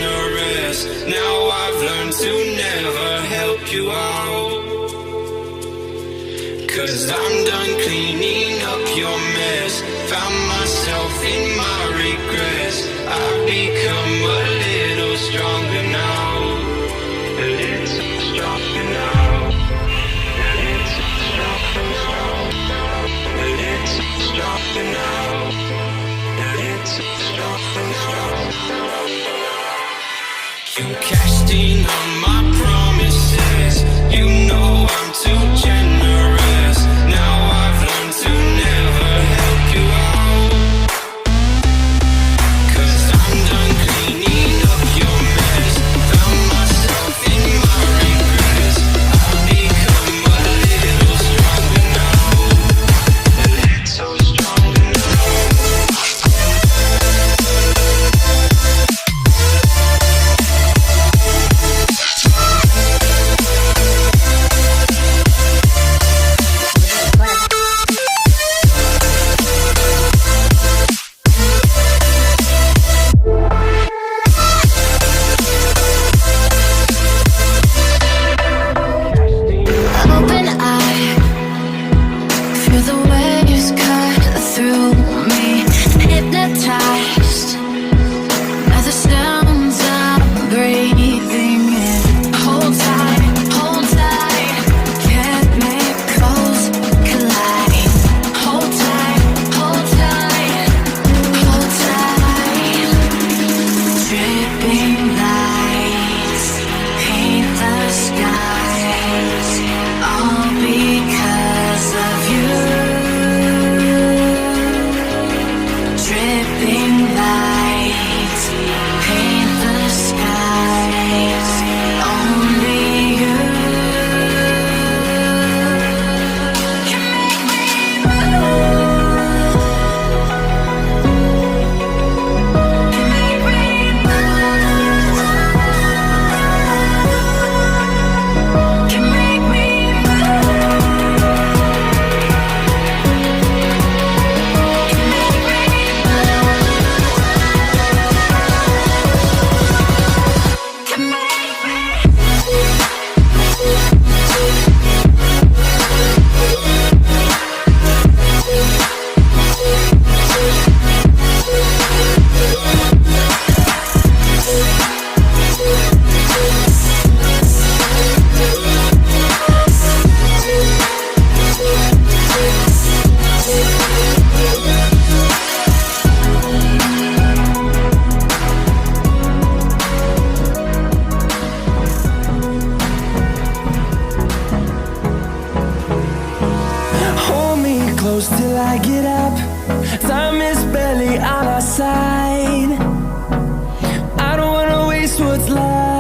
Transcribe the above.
generous. Now I've learned to never help you out, 'cause I'm done cleaning up your mess. Found myself in my regrets. I've become a little stronger now. A little stronger now. A little stronger now. A little stronger now. A little stronger now. You cashed in on my promises. You know I'm too generous. Now I've learned to never help you out, 'cause I'm done cleaning up your mess. Found myself in my regrets. I've become a little stronger now. A little stronger now. Open eye, feel the waves cut through me. Hypnotized by the sounds I'm breathing in. Hold tight, chemicals collide. Hold tight, hold tight, hold tight. Dripping lights paint the skies, all because of you. Dripping lights paint the skies, only you can make me move. Can make me move. Can make me Hold me close till I get up. Time is barely on our side. I don't wanna waste what's left.